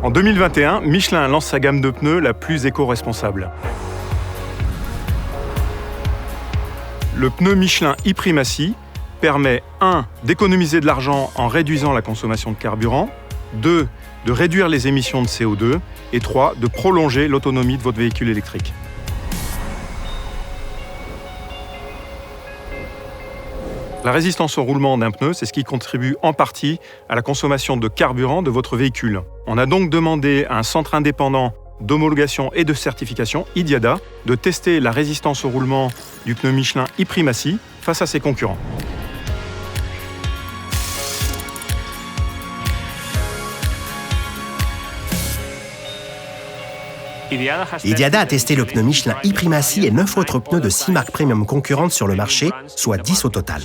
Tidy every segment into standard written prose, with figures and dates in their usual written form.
En 2021, Michelin lance sa gamme de pneus la plus éco-responsable. Le pneu Michelin e-Primacy permet 1. d'économiser de l'argent en réduisant la consommation de carburant, 2. de réduire les émissions de CO2 et 3. de prolonger l'autonomie de votre véhicule électrique. La résistance au roulement d'un pneu, c'est ce qui contribue en partie à la consommation de carburant de votre véhicule. On a donc demandé à un centre indépendant d'homologation et de certification, IDIADA, de tester la résistance au roulement du pneu Michelin e-Primacy face à ses concurrents. IDIADA a testé le pneu Michelin e-Primacy et 9 autres pneus de 6 marques premium concurrentes sur le marché, soit 10 au total.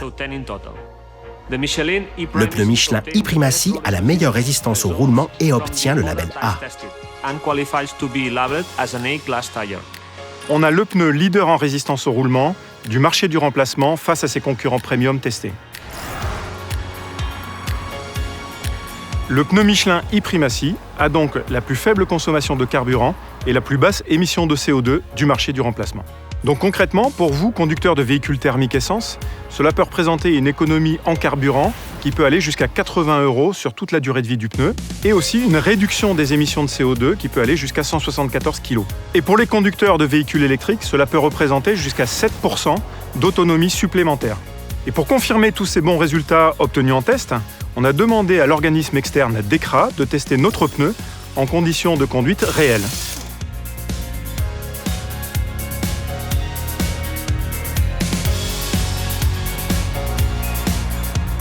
Le pneu Michelin e-Primacy a la meilleure résistance au roulement et obtient le label A. On a le pneu leader en résistance au roulement du marché du remplacement face à ses concurrents premium testés. Le pneu Michelin e-Primacy a donc la plus faible consommation de carburant et la plus basse émission de CO2 du marché du remplacement. Donc concrètement, pour vous, conducteurs de véhicules thermiques essence, cela peut représenter une économie en carburant qui peut aller jusqu'à 80 € sur toute la durée de vie du pneu et aussi une réduction des émissions de CO2 qui peut aller jusqu'à 174 kg. Et pour les conducteurs de véhicules électriques, cela peut représenter jusqu'à 7% d'autonomie supplémentaire. Et pour confirmer tous ces bons résultats obtenus en test, on a demandé à l'organisme externe DEKRA de tester notre pneu en conditions de conduite réelles.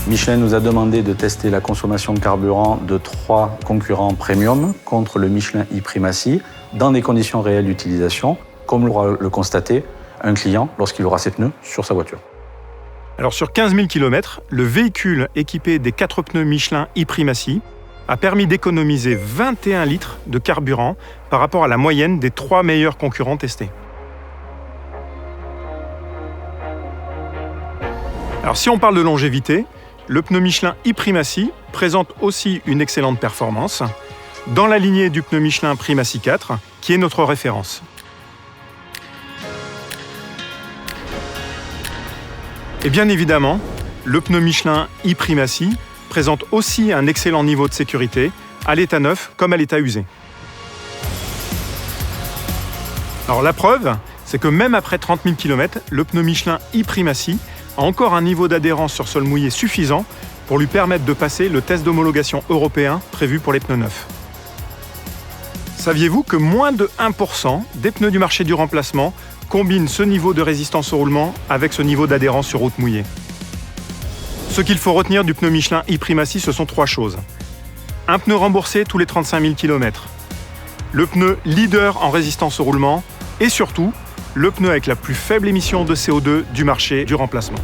Michelin nous a demandé de tester la consommation de carburant de 3 concurrents premium contre le Michelin e-Primacy dans des conditions réelles d'utilisation, comme l'aura le constaté un client lorsqu'il aura ses pneus sur sa voiture. Alors sur 15 000 km, le véhicule équipé des 4 pneus Michelin e-Primacy a permis d'économiser 21 litres de carburant par rapport à la moyenne des 3 meilleurs concurrents testés. Alors si on parle de longévité, le pneu Michelin e-Primacy présente aussi une excellente performance dans la lignée du pneu Michelin Primacy 4, qui est notre référence. Et bien évidemment, le pneu Michelin e-Primacy présente aussi un excellent niveau de sécurité, à l'état neuf comme à l'état usé. Alors la preuve, c'est que même après 30 000 km, le pneu Michelin e-Primacy a encore un niveau d'adhérence sur sol mouillé suffisant pour lui permettre de passer le test d'homologation européen prévu pour les pneus neufs. Saviez-vous que moins de 1% des pneus du marché du remplacement combinent ce niveau de résistance au roulement avec ce niveau d'adhérence sur route mouillée? Ce qu'il faut retenir du pneu Michelin e-Primacy, ce sont 3 choses. Un pneu remboursé tous les 35 000 km, le pneu leader en résistance au roulement et surtout, le pneu avec la plus faible émission de CO2 du marché du remplacement.